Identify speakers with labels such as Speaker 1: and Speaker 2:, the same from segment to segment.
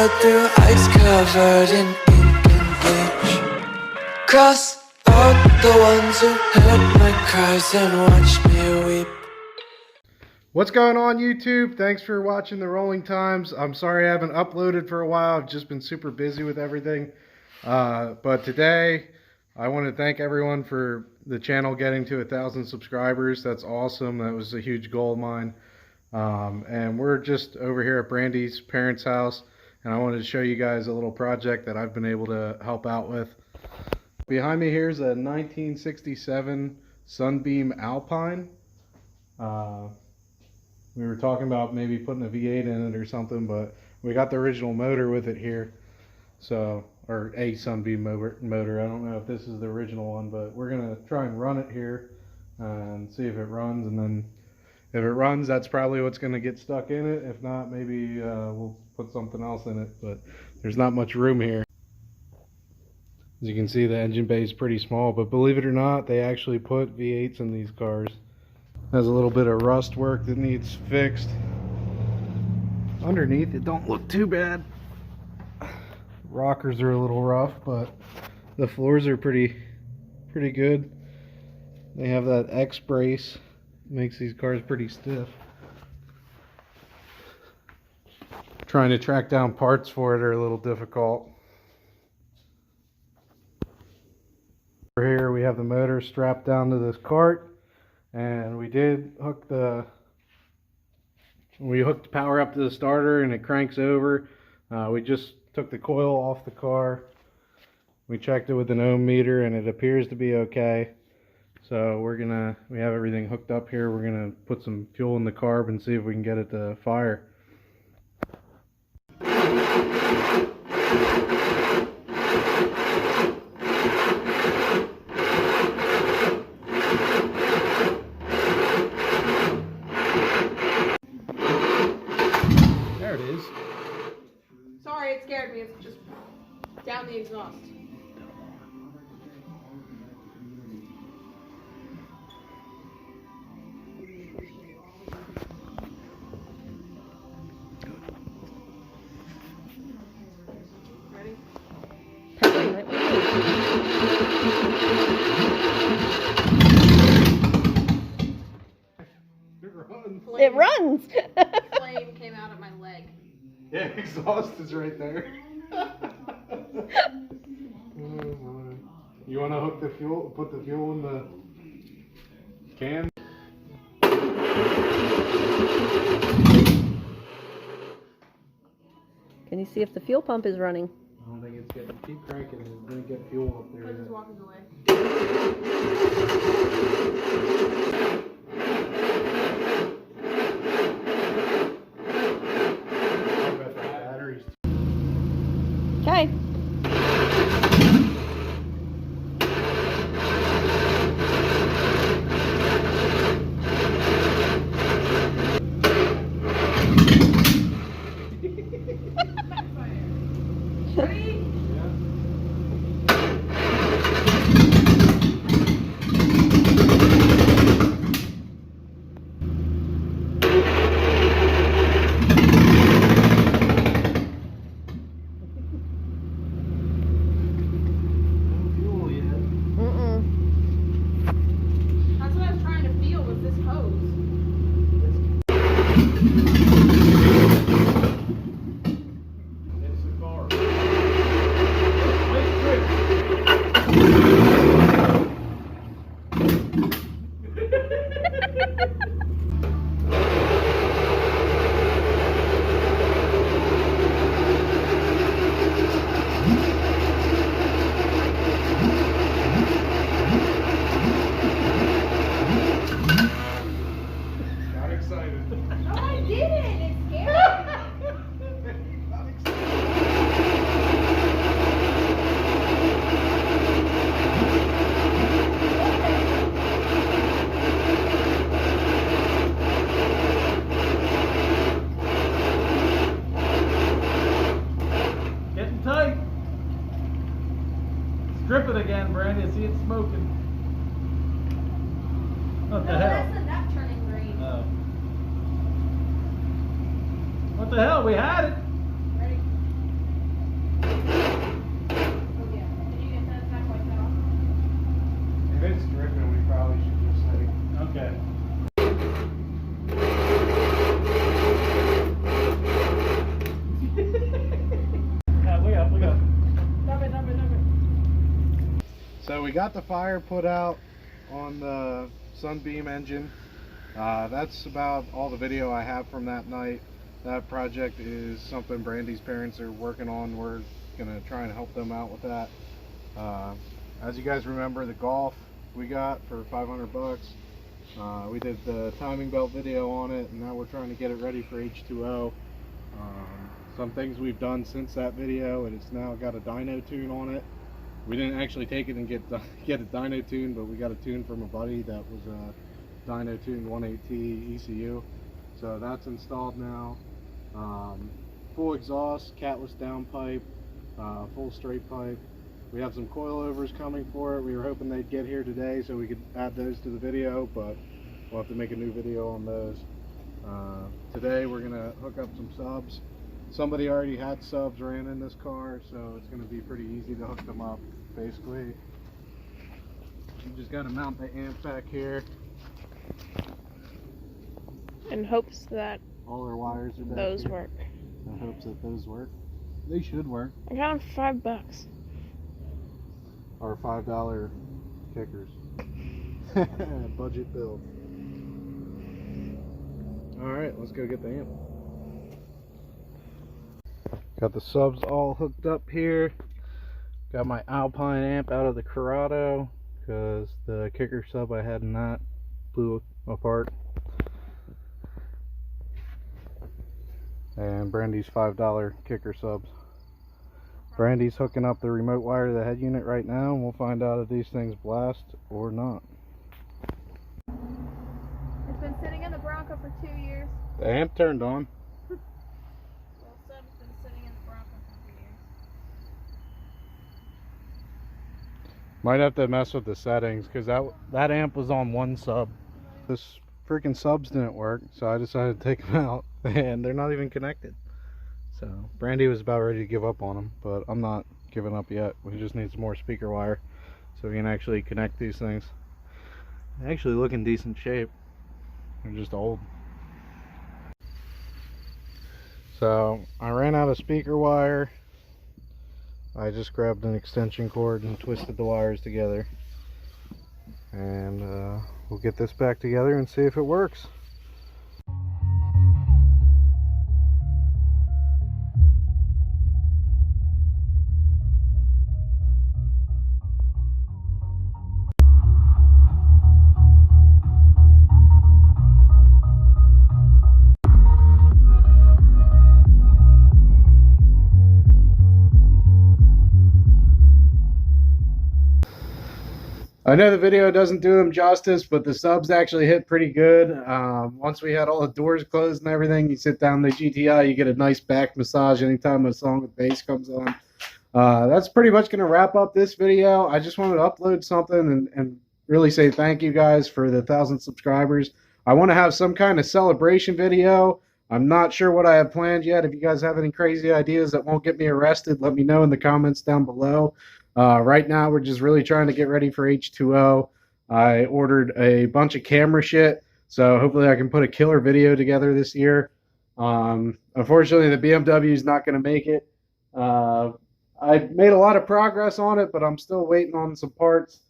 Speaker 1: sail through ice covered in ink and bleach. Cross out the ones who heard my cries and watched me weep.
Speaker 2: What's going on, YouTube? Thanks for watching the Rolling Times. I'm sorry I haven't uploaded for a while. I've just been super busy with everything. But today, I want to thank everyone for the channel getting to 1,000 subscribers. That's awesome. That was a huge goal of mine. And we're just over here at Brandys' parents' house, and I wanted to show you guys a little project that I've been able to help out with. Behind me here is a 1967 Sunbeam Alpine. We were talking about maybe putting a V8 in it or something, but we got the original motor with it here. So, or a Sunbeam motor. I don't know if this is the original one, but we're going to try and run it here and see if it runs. And then if it runs, that's probably what's going to get stuck in it. If not, maybe we'll put something else in it, but there's not much room here. As you can see, the engine bay is pretty small, but believe it or not, they actually put V8s in these cars. Has a little bit of rust work that needs fixed. Underneath, it don't look too bad. Rockers are a little rough, but the floors are pretty good. They have that X brace, makes these cars pretty stiff. Trying to track down parts for it are a little difficult. Over here we have the motor strapped down to this cart. And we did hook we hooked power up to the starter and it cranks over. We just took the coil off the car. We checked it with an ohm meter and it appears to be okay. So we have everything hooked up here. We're gonna put some fuel in the carb and see if we can get it to fire.
Speaker 3: Sorry, it scared me. It's just down the exhaust. Ready?
Speaker 4: It runs.
Speaker 3: Flame came out of my leg.
Speaker 2: Yeah, exhaust is right there. You want to hook the fuel, put the fuel in the can?
Speaker 4: Can you see if the fuel pump is running?
Speaker 2: I don't think it's getting, keep cranking, it's going to get fuel up there.
Speaker 3: I'm just walking away.
Speaker 4: Okay.
Speaker 3: Ready? That's what I was trying to feel with this hose.
Speaker 2: It's the car. Got excited.
Speaker 3: No, I didn't. It scared me.
Speaker 2: Got excited.
Speaker 5: Getting tight. Strip it again, Brandy. I see it smoking. What the
Speaker 3: No,
Speaker 5: hell?
Speaker 3: that's not turning green.
Speaker 5: Oh. What the hell? We had it.
Speaker 3: Ready?
Speaker 2: got the fire put out on the Sunbeam engine. That's about all the video I have from that night. That project is something Brandy's parents are working on. We're gonna try and help them out with that. As you guys remember, the Golf we got for 500 bucks. We did the timing belt video on it, and now we're trying to get it ready for H2O. Some things we've done since that video, and it's now got a dyno tune on it. We didn't actually take it and get a dyno tune, but we got a tune from a buddy that was a dyno tuned 180 ECU. So that's installed now. Full exhaust, catless downpipe, full straight pipe. We have some coilovers coming for it. We were hoping they'd get here today so we could add those to the video, but we'll have to make a new video on those. Today we're gonna hook up some subs. Somebody already had subs ran in this car, so it's gonna be pretty easy to hook them up. Basically, you just gotta mount the amp back here.
Speaker 3: In hopes that
Speaker 2: All our wires are back
Speaker 3: those
Speaker 2: here.
Speaker 3: work.
Speaker 2: In hopes that those work. They should work.
Speaker 3: I got them for $5.
Speaker 2: Our $5 kickers. Budget build. Alright, let's go get the amp. Got the subs all hooked up here. Got my Alpine amp out of the Corrado because the kicker sub I had in that blew apart. And Brandy's $5 kicker subs. Brandy's hooking up the remote wire to the head unit right now, and we'll find out if these things blast or not.
Speaker 3: It's been sitting in the Bronco for 2 years.
Speaker 2: The amp turned on.
Speaker 3: Well, sub's been sitting in the Bronco for 2 years.
Speaker 2: Might have to mess with the settings because that amp was on one sub. This freaking subs didn't work, so I decided to take them out, and they're not even connected. So Brandy was about ready to give up on them, but I'm not giving up yet. We just need some more speaker wire so we can actually connect these things. They actually look in decent shape. They're just old. So I ran out of speaker wire. I just grabbed an extension cord and twisted the wires together. And we'll get this back together and see if it works. I know the video doesn't do them justice, but the subs actually hit pretty good. Once we had all the doors closed and everything, you sit down the GTI, you get a nice back massage anytime a song with bass comes on. That's pretty much going to wrap up this video. I just wanted to upload something and really say thank you guys for the 1,000 subscribers. I want to have some kind of celebration video. I'm not sure what I have planned yet. If you guys have any crazy ideas that won't get me arrested, let me know in the comments down below. Right now, we're just really trying to get ready for H2O. I ordered a bunch of camera shit, so hopefully I can put a killer video together this year. Unfortunately, the BMW is not going to make it. I made a lot of progress on it, but I'm still waiting on some parts,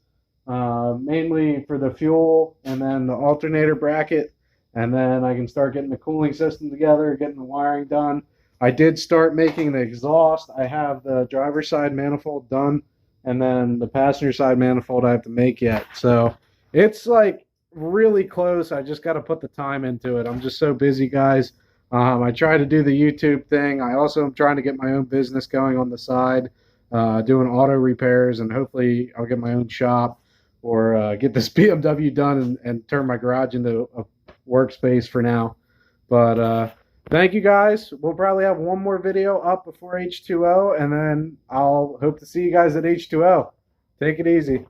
Speaker 2: mainly for the fuel and then the alternator bracket, and then I can start getting the cooling system together, getting the wiring done. I did start making the exhaust. I have the driver's side manifold done, and then the passenger side manifold I have to make yet. So it's like really close. I just got to put the time into it. I'm just so busy, guys. I try to do the YouTube thing. I also am trying to get my own business going on the side, doing auto repairs, and hopefully I'll get my own shop or get this BMW done and turn my garage into a workspace for now. But thank you guys. We'll probably have one more video up before H2O, and then I'll hope to see you guys at H2O. Take it easy.